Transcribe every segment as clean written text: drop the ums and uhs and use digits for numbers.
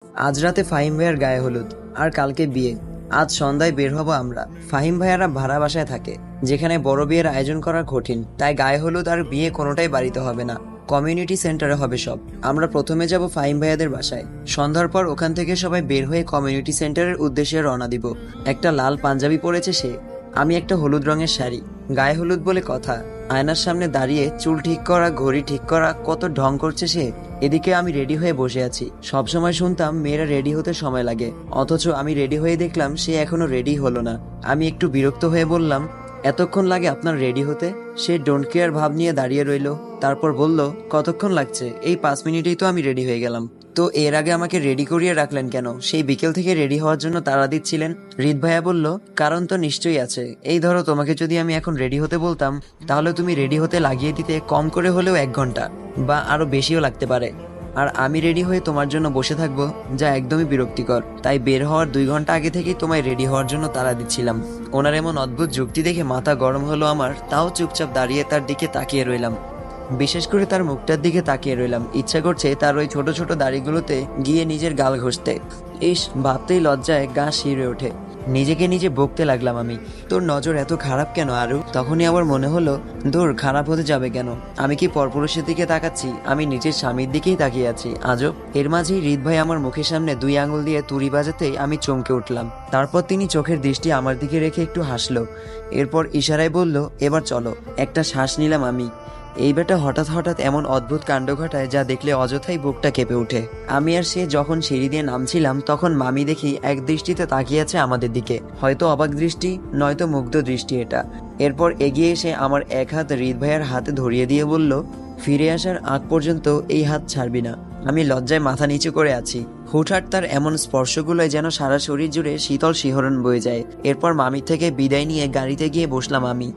আজ রাতে ফাহিম ভাইয়ার গায়ে হলুদ, আর কালকে বিয়ে। আজ সন্ধ্যায় বের হব আমরা। ফাহিম ভাইয়ারা ভাড়া বাসায় থাকে, যেখানে বড় বিয়ের আয়োজন করা কঠিন, তাই গায়ে হলুদ আর বিয়ে কোনোটাই বাড়িতে হবে না, কমিউনিটি সেন্টারে হবে সব। আমরা প্রথমে যাব ফাহিম ভাইয়াদের বাসায়। সন্ধ্যার পর ওখান থেকে সবাই বের হয়ে কমিউনিটি সেন্টারের উদ্দেশ্যে রওনা দিব। একটা লাল পাঞ্জাবি পরেছে সে, আমি একটা হলুদ রঙের শাড়ি। গায়ে হলুদ বলে কথা, আয়নার সামনে দাঁড়িয়ে চুল ঠিক করা, ঘড়ি ঠিক করা, কত ঢং করছে সে। এদিকে আমি রেডি হয়ে বসে আছি। সবসময় শুনতাম মেয়েরা রেডি হতে সময় লাগে, অথচ আমি রেডি হয়ে দেখলাম সে এখনো রেডি হলো না। আমি একটু বিরক্ত হয়ে বললাম, এতক্ষণ লাগে আপনার রেডি হতে? সে ডোন্ট কেয়ার ভাব নিয়ে দাঁড়িয়ে রইলো। তারপর বলল, কতক্ষণ লাগছে? এই 5 মিনিটেই তো আমি রেডি হয়ে গেলাম। তো এর আগে আমাকে রেডি করিয়ে রাখলেন কেন? সেই বিকেল থেকে রেডি হওয়ার জন্য তাড়া দিচ্ছিলেন। হৃদ ভাইয়া বলল, কারণ তো নিশ্চয়ই আছে। এই ধরো, তোমাকে যদি আমি এখন রেডি হতে বলতাম, তাহলে তুমি রেডি হতে লাগিয়ে দিতে কম করে হলেও 1 ঘন্টা, বা আরো বেশিও লাগতে পারে। আর আমি রেডি হয়ে তোমার জন্য বসে থাকবো, যা একদমই বিরক্তিকর। তাই বের হওয়ার 2 ঘন্টা আগে থেকেই তোমায় রেডি হওয়ার জন্য তাড়া দিচ্ছিলাম। ওনার এমন অদ্ভুত যুক্তি দেখে মাথা গরম হলো আমার। তাও চুপচাপ দাঁড়িয়ে তার দিকে তাকিয়ে রইলাম। বিশেষ করে তার মুখটার দিকে তাকিয়ে রইলাম। ইচ্ছা করছে তার ওই ছোট ছোট দাড়িগুলোতে গিয়ে নিজের গাল ঘষতে। ইস, ভাবতেই লজ্জায় গা শিউরে ওঠে। নিজেকে নিজে বকতে লাগলাম আমি, তোর নজর এত খারাপ কেন আরু? তখনই আবার মনে হলো, দূর, খারাপ হতে যাবে কেন? আমি কি পরপুরুষের দিকে তাকাচ্ছি? আমি নিজের স্বামীর দিকেই তাকিয়ে আছি আজব। এর মাঝেই হৃদ ভাই আমার মুখের সামনে 2 আঙুল দিয়ে তুড়ি বাজাতেই আমি চমকে উঠলাম। তারপর তিনি চোখের দৃষ্টি আমার দিকে রেখে একটু হাসলো। এরপর ইশারায় বলল, এবার চলো। একটা শ্বাস নিলাম আমি। এই বেটা হঠাৎ হঠাৎ এমন অদ্ভুত কাণ্ড ঘটায় যা দেখলে অযথাই বুকটা কেঁপে ওঠে। আমি আর সে যখন সিঁড়ি দিয়ে নামছিলাম, তখন মামি দেখি এক দৃষ্টিতে তাকিয়ে আছে আমাদের দিকে। হয়তো অবাক দৃষ্টি, নয়তো মুগ্ধ দৃষ্টি এটা। এরপর এগিয়ে এসে আমার এক হাত হৃদ ভাইয়ার হাতে ধরিয়ে দিয়ে বলল, ফিরে আসার আগ পর্যন্ত এই হাত ছাড়বি না। আমি লজ্জায় মাথা নিচু করে আছি। হুটহাট তার এমন স্পর্শগুলোয় যেন সারা শরীর জুড়ে শীতল শিহরণ বয়ে যায়। এরপর মামির থেকে বিদায় নিয়ে গাড়িতে গিয়ে বসলাম আমি,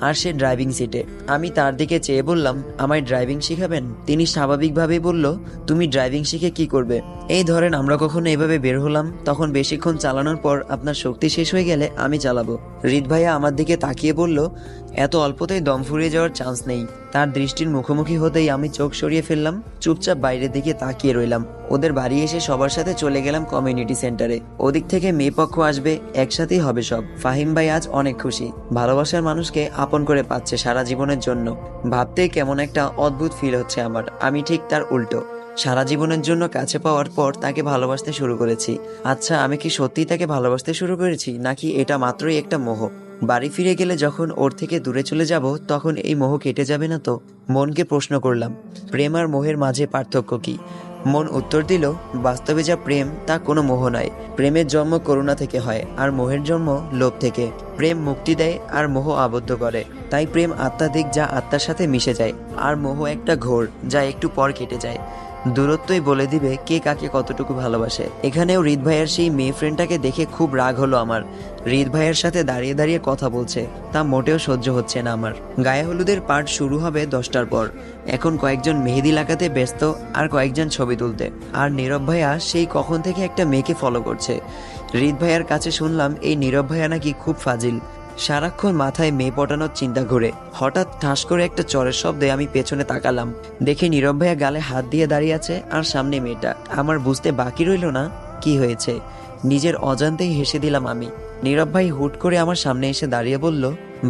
আর সে ড্রাইভিং সিটে। আমি তার দিকে চেয়ে বললাম, আমায় ড্রাইভিং শিখাবেন? তিনি স্বাভাবিকভাবেই বলল, তুমি ড্রাইভিং শিখে কি করবে? এই ধরেন, আমরা কখনো এভাবে বের হলাম, তখন বেশিক্ষণ চালানোর পর আপনার শক্তি শেষ হয়ে গেলে আমি চালাবো। হৃদ ভাইয়া আমার দিকে তাকিয়ে বলল, এত অল্পতেই দম ফুরিয়ে যাওয়ার চান্স নেই। তার দৃষ্টির মুখোমুখি হতেই আমি চোখ সরিয়ে ফেললাম, চুপচাপ বাইরের দিকে তাকিয়ে রইলাম। ওদের বাড়ি এসে সবার সাথে চলে গেলাম কমিউনিটি সেন্টারে। ওদিক থেকে মেয়ে পক্ষ আসবে, একসাথেই হবে সব। ফাহিম ভাই আজ অনেক খুশি, ভালোবাসার মানুষকে আপন করে পাচ্ছে সারা জীবনের জন্য। ভাবতেই কেমন একটা অদ্ভুত ফিল হচ্ছে আমার। আমি ঠিক তার উল্টো, সারা জীবনের জন্য কাছে পাওয়ার পর তাকে ভালোবাসতে শুরু করেছি। আচ্ছা, আমি কি সত্যিই তাকে ভালোবাসতে শুরু করেছি, নাকি এটা মাত্রই একটা মোহ? বাড়ি ফিরে গেলে যখন ওর থেকে দূরে চলে যাব, তখন এই মোহ কেটে যাবে না তো? মনকে প্রশ্ন করলাম, প্রেম আর মোহের মাঝে পার্থক্য কি? মন উত্তর দিল, বাস্তবে যা প্রেম তা কোনো মোহ নয়। প্রেমের জন্ম করুণা থেকে হয়, আর মোহের জন্ম লোভ থেকে। প্রেম মুক্তি দেয়, আর মোহ আবদ্ধ করে। তাই প্রেম আত্মাধিক, যা আত্মার সাথে মিশে যায়, আর মোহ একটা ঘোর, যা একটু পর কেটে যায়। দূরত্বই বলে দিবে কে কাকে কতটুকু ভালোবাসে। এখানেও হৃদ ভাইয়ের সেই মেয়ে ফ্রেন্ডটাকে দেখে খুব রাগ হলো আমার। হৃদ ভাইয়ের সাথে দাঁড়িয়ে দাঁড়িয়ে কথা বলছে, তা মোটেও সহ্য হচ্ছে না আমার। গায়ে হলুদের পার্ট শুরু হবে 10টার পর। এখন কয়েকজন মেহেদি লাগাতে ব্যস্ত, আর কয়েকজন ছবি তুলতে। আর নীরব ভাইয়া সেই কখন থেকে একটা মেয়েকে ফলো করছে। হৃদ ভাইয়ার কাছে শুনলাম, এই নীরব ভাইয়া নাকি খুব ফাজিল, সারাক্ষণ মাথায় মেয়ে পটানোর চিন্তা ঘুরে। হঠাৎ ঠাস করে একটা চরের শব্দে আমি পেছনে তাকালাম, দেখে নীরব ভাইয়া গালে হাত দিয়ে দাঁড়িয়ে আছে, আর সামনে মেয়েটা। আমার বুঝতে বাকি রইল না কি হয়েছে। নিজের অজান্তেই হেসে দিলাম আমি। নীরব ভাই হুট করে আমার সামনে এসে দাঁড়িয়ে বলল,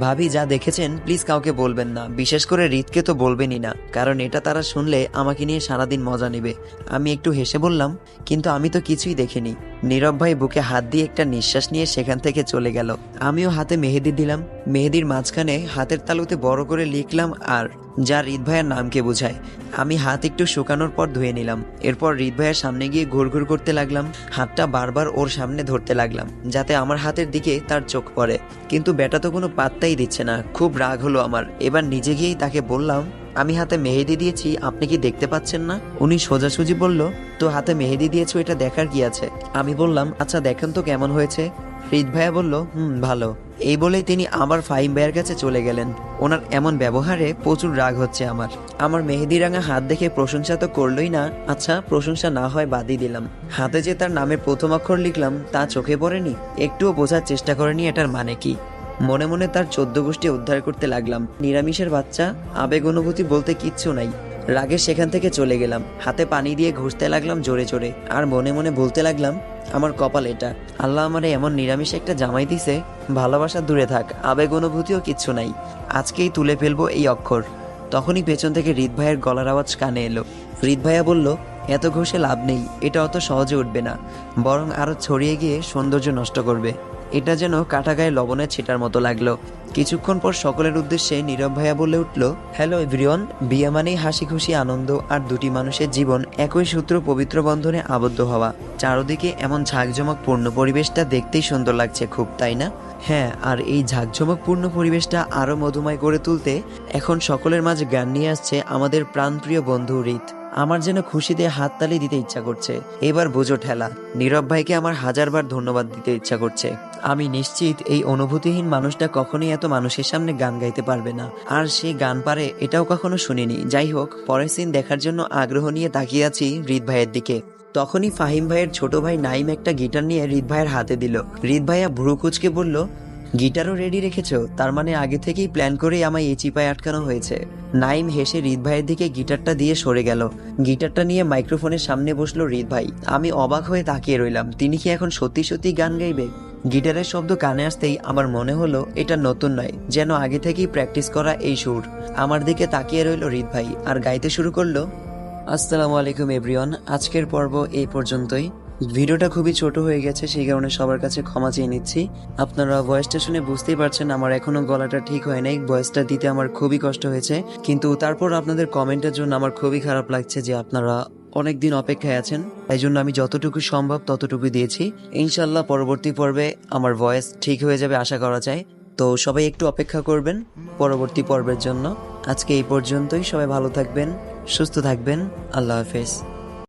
ভাবি, যা দেখেছেন প্লিজ কাউকে বলবেন না, বিশেষ করে হৃদকে তো বলবেনই না, কারণ এটা তারা শুনলে আমাকে নিয়ে সারাদিন মজা নেবে। আমি একটু হেসে বললাম, কিন্তু আমি তো কিছুই দেখিনি। নীরব ভাই বুকে হাত দিয়ে একটা নিঃশ্বাস নিয়ে সেখান থেকে চলে গেল। আমিও হাতে মেহেদি দিলাম। মেহেদির মাঝখানে হাতের তালুতে বড় করে লিখলাম আর, যা হৃদ ভাইয়ের নামকে বোঝায়। আমি হাত একটু শুকানোর পর ধুয়ে নিলাম। এরপর হৃদ ভাইয়ের সামনে গিয়ে ঘুরঘুর করতে লাগলাম। হাতটা বারবার ওর সামনে ধরতে লাগলাম, যাতে আমার হাতের দিকে তার চোখ পড়ে। কিন্তু বেটা তো কোনো পাত্তাই দিচ্ছে না। খুব রাগ হলো আমার। এবার নিজে গিয়েই তাকে বললাম, আমি হাতে মেহেদি দিয়েছি, আপনি কি দেখতে পাচ্ছেন না? উনি সোজাসুজি বলল, তো হাতে মেহেদি দিয়েছো, এটা দেখার কি আছে? আমি বললাম, আচ্ছা দেখেন তো কেমন হয়েছে। হৃদ ভাইয়া বলল, ভালো। এই বলেই তিনি আবার ফাহিম ভাইয়ের কাছে চলে গেলেন। ওনার এমন ব্যবহারে প্রচুর রাগ হচ্ছে আমার। আমার মেহেদি রাঙা হাত দেখে প্রশংসা তো করলোই না। আচ্ছা, প্রশংসা না হয় বাদই দিলাম, হাতে যে তার নামের প্রথম অক্ষর লিখলাম তা চোখে পড়েনি, একটুও বোঝার চেষ্টা করেনি এটার মানে কি। মনে মনে তার 14 গোষ্ঠী উদ্ধার করতে লাগলাম। নিরামিষের বাচ্চা, আবেগ অনুভূতি বলতে কিচ্ছু নাই। রাগে সেখান থেকে চলে গেলাম। হাতে পানি দিয়ে ঘুষতে লাগলাম জোরে জোরে, আর মনে মনে বলতে লাগলাম, আমার কপাল এটা, আল্লাহ আমারে এমন নিরামিষ একটা জামাই দিছে, ভালোবাসা দূরে থাক, আবেগ অনুভূতিও কিচ্ছু নাই, আজকেই তুলে ফেলবো এই অক্ষর। তখনই পেছন থেকে হৃদ ভাইয়ের গলার আওয়াজ কানে এলো। হৃদ ভাইয়া বলল, এত ঘষে লাভ নেই, এটা অত সহজে উঠবে না, বরং আরো ছড়িয়ে গিয়ে সৌন্দর্য নষ্ট করবে। এটা যেন কাটা গায়ে লবণের ছিটার মতো লাগলো। কিছুক্ষণ পর সকলের উদ্দেশ্যে নীরব ভাইয়া বলে উঠল, হ্যালো এভরিওয়ান, বিয়ে মানেই হাসি খুশি আনন্দ আর দুটি মানুষের জীবন একই সূত্র পবিত্র বন্ধনে আবদ্ধ হওয়া। চারদিকে এমন ঝাঁকঝমকপূর্ণ পরিবেশটা দেখতেই সুন্দর লাগছে খুব, তাই না? হ্যাঁ, আর এই ঝাঁকঝমকপূর্ণ পরিবেশটা আরো মধুময় করে তুলতে এখন সকলের মাঝে গান নিয়ে আসছে আমাদের প্রাণপ্রিয় বন্ধু হৃদ। আমার যেন খুশিতে হাততালি দিতে ইচ্ছা করছে। এবার বোঝো ঠেলা, নীরব ভাইকে আমার হাজারবার ধন্যবাদ দিতে ইচ্ছা করছে। আমি নিশ্চিত এই অনুভূতিহীন মানুষটা কখনোই এত মানুষের সামনে গান গাইতে পারবে না, আর সে গান পারে এটাও কখনো শুনিনি। যাই হোক, পরের সিন দেখার জন্য আগ্রহ নিয়ে তাকিয়ে আছি হৃদ ভাইয়ের দিকে। তখনই ফাহিম ভাইয়ের ছোট ভাই নাইম একটা গিটার নিয়ে হৃদ ভাইয়ের হাতে দিল। হৃদ ভাইয়া ভ্রু কুচকে বলল, গিটারও রেডি রেখেছো? তার মানে আগে থেকেই প্ল্যান করেই আমায় এই চিপায় আটকানো হয়েছে। নাইম হেসে হৃদ ভাইয়ের দিকে গিটারটা দিয়ে সরে গেল। গিটারটা নিয়ে মাইক্রোফোনের সামনে বসলো হৃদ ভাই। আমি অবাক হয়ে তাকিয়ে রইলাম, তিনি কি এখন সত্যি সত্যি গান গাইবে? গিটারের শব্দ কানে আসতেই আমার মনে হলো এটা নতুন নয়, যেন আগে থেকেই প্র্যাকটিস করা এই সুর। আমার দিকে তাকিয়ে রইল হৃদ ভাই আর গাইতে শুরু করলো, আসসালামু আলাইকুম এভরিওয়ান, আজকের পর্ব এই পর্যন্তই। ভিডিওটা খুবই ছোট হয়ে গেছে, সেই কারণে সবার কাছে ক্ষমা চেয়ে নিচ্ছি। আপনারা ভয়েসটা শুনে বুঝতেই পারছেন আমার এখনো গলাটা ঠিক হয় নাই, ভয়েসটা দিতে আমার খুবই কষ্ট হয়েছে। কিন্তু তারপর আপনাদের কমেন্টের জন্য আমার খুবই খারাপ লাগছে যে আপনারা অনেকদিন অপেক্ষায় আছেন, তাই জন্য আমি যতটুকু সম্ভব ততটুকু দিয়েছি। ইনশাল্লাহ পরবর্তী পর্বে আমার ভয়েস ঠিক হয়ে যাবে আশা করা যায়। তো সবাই একটু অপেক্ষা করবেন পরবর্তী পর্বের জন্য। আজকে এই পর্যন্তই, সবাই ভালো থাকবেন, সুস্থ থাকবেন, আল্লাহ হাফেজ।